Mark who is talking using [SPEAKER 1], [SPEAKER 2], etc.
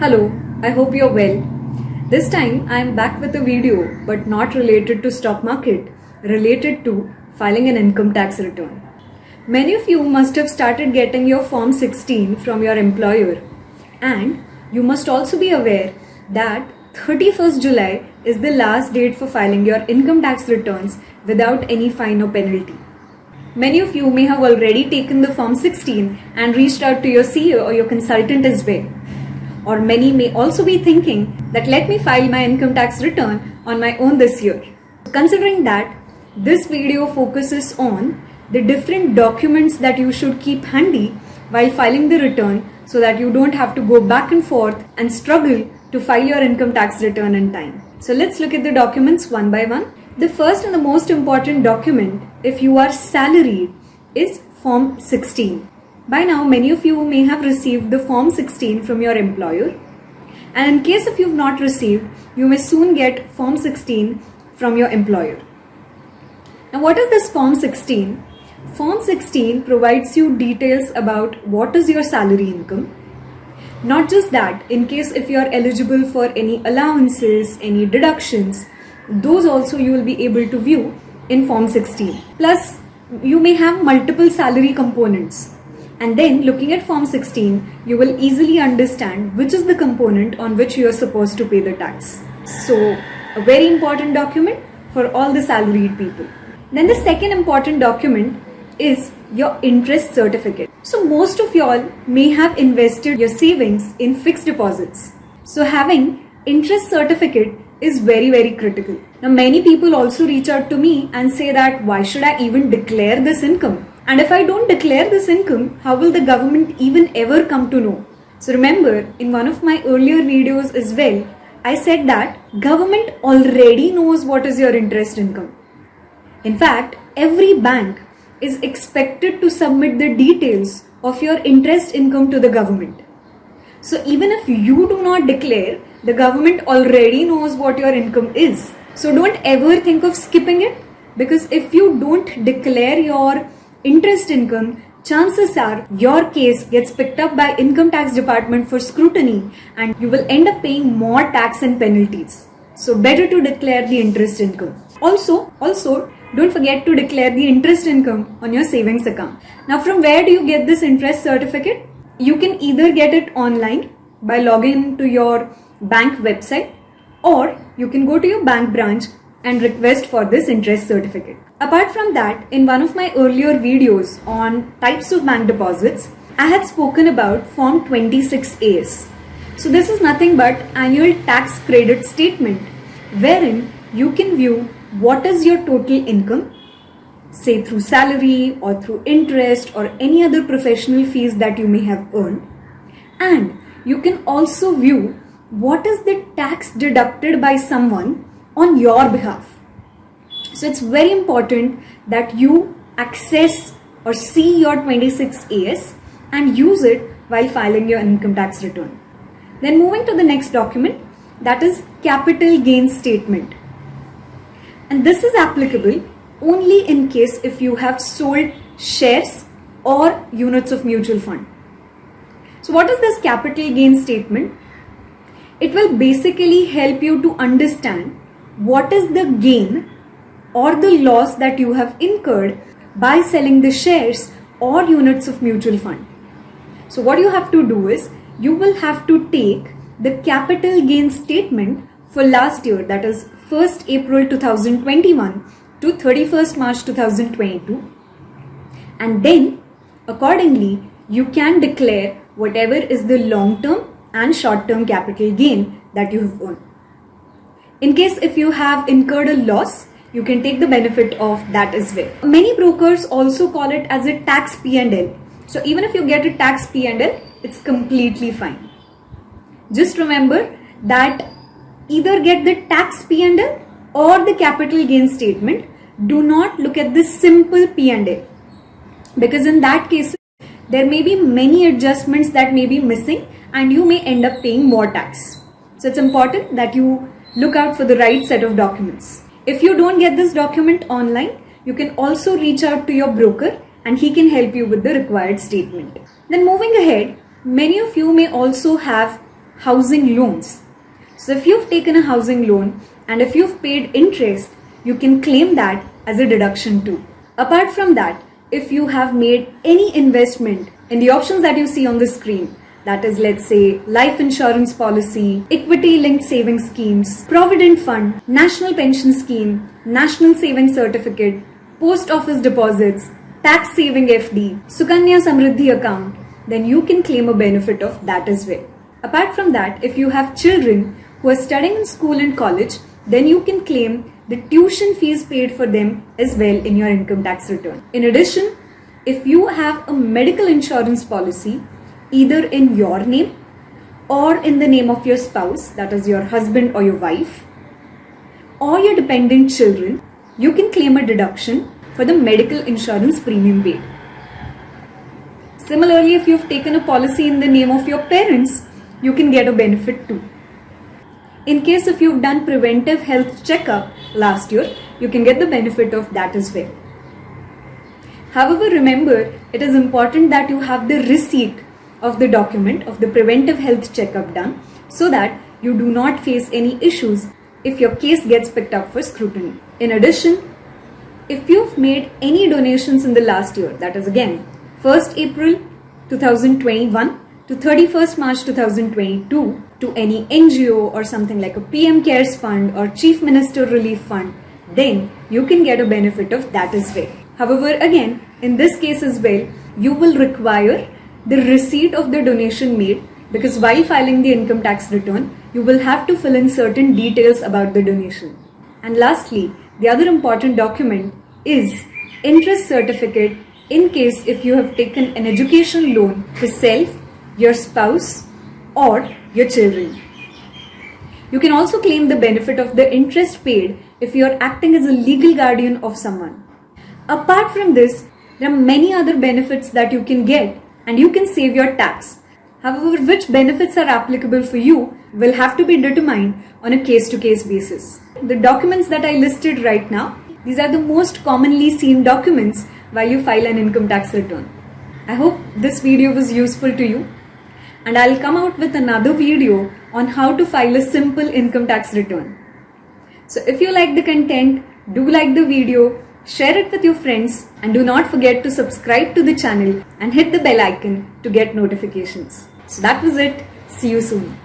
[SPEAKER 1] Hello, I hope you're well. This time I am back with a video but not related to stock market, related to filing an income tax return. Many of you must have started getting your Form 16 from your employer, and you must also be aware that 31st July is the last date for filing your income tax returns without any fine or penalty. Many of you may have already taken the Form 16 and reached out to your CEO or your consultant as well. Or many may also be thinking that let me file my income tax return on my own this year. Considering that, this video focuses on the different documents that you should keep handy while filing the return so that you don't have to go back and forth and struggle to file your income tax return in time. So let's look at the documents one by one. The first and the most important document, if you are salaried, is Form 16. By now, many of you may have received the Form 16 from your employer. And in case if you have not received, you may soon get Form 16 from your employer. Now, what is this Form 16? Form 16 provides you details about what is your salary income. Not just that, in case if you are eligible for any allowances, any deductions, those also you will be able to view in Form 16. Plus, you may have multiple salary components. And then looking at Form 16, you will easily understand which is the component on which you are supposed to pay the tax. So, a very important document for all the salaried people. Then the second important document is your interest certificate. So most of y'all may have invested your savings in fixed deposits. So having interest certificate is very critical. Now many people also reach out to me and say that why should I even declare this income? And if I don't declare this income, how will the government even ever come to know? So remember, in one of my earlier videos as well, I said that government already knows what is your interest income. In fact, every bank is expected to submit the details of your interest income to the government. So even if you do not declare, the government already knows what your income is. So don't ever think of skipping it, because if you don't declare your interest income, chances are your case gets picked up by income tax department for scrutiny and you will end up paying more tax and penalties. So better to declare the interest income. Also, don't forget to declare the interest income on your savings account. Now, from where do you get this interest certificate? You can either get it online by logging to your bank website, or you can go to your bank branch and request for this interest certificate. Apart from that, in one of my earlier videos on types of bank deposits, I had spoken about Form 26AS. So this is nothing but annual tax credit statement, wherein you can view what is your total income, say through salary or through interest or any other professional fees that you may have earned. And you can also view what is the tax deducted by someone on your behalf. So it's very important that you access or see your 26AS and use it while filing your income tax return. Then moving to the next document, that is capital gains statement. And this is applicable only in case if you have sold shares or units of mutual fund. So what is this capital gain statement? It will basically help you to understand what is the gain or the loss that you have incurred by selling the shares or units of mutual fund. So what you have to do is you will have to take the capital gain statement for last year, that is 1st April 2021 to 31st March 2022, and then accordingly you can declare whatever is the long-term and short-term capital gain that you have earned. In case if you have incurred a loss, you can take the benefit of that as well. Many brokers also call it as a tax P&L. So even if you get a tax P&L, it's completely fine. Just remember that either get the tax P&L or the capital gain statement. Do not look at the simple P&L, because in that case there may be many adjustments that may be missing and you may end up paying more tax. So it's important that you look out for the right set of documents. If you don't get this document online, you can also reach out to your broker and he can help you with the required statement. Then moving ahead, many of you may also have housing loans. So if you've taken a housing loan and if you've paid interest, you can claim that as a deduction too. Apart from that, if you have made any investment in the options that you see on the screen, that is, let's say, life insurance policy, equity linked savings schemes, provident fund, national pension scheme, national savings certificate, post office deposits, tax saving FD, Sukanya Samriddhi account, then you can claim a benefit of that as well. Apart from that, if you have children who are studying in school and college, then you can claim the tuition fees paid for them as well in your income tax return. In addition, if you have a medical insurance policy, either in your name or in the name of your spouse, that is your husband or your wife, or your dependent children, you can claim a deduction for the medical insurance premium paid. Similarly, if you've taken a policy in the name of your parents, you can get a benefit too. In case if you've done preventive health checkup last year, you can get the benefit of that as well. However, remember, it is important that you have the receipt of the document of the preventive health checkup done so that you do not face any issues if your case gets picked up for scrutiny. In addition, if you've made any donations in the last year, that is again 1st April 2021 to 31st March 2022 to any NGO or something like a PM CARES fund or Chief Minister Relief Fund, then you can get a benefit of that as well. However, again, in this case as well, you will require the receipt of the donation made, because while filing the income tax return, you will have to fill in certain details about the donation. And lastly, the other important document is interest certificate in case if you have taken an education loan for self, your spouse or your children. You can also claim the benefit of the interest paid if you are acting as a legal guardian of someone. Apart from this, there are many other benefits that you can get and you can save your tax. However, which benefits are applicable for you will have to be determined on a case-to-case basis. The documents that I listed right now, these are the most commonly seen documents while you file an income tax return. I hope this video was useful to you, and I'll come out with another video on how to file a simple income tax return. So if you like the content, do like the video, share it with your friends, and do not forget to subscribe to the channel and hit the bell icon to get notifications. So that was it. See you soon.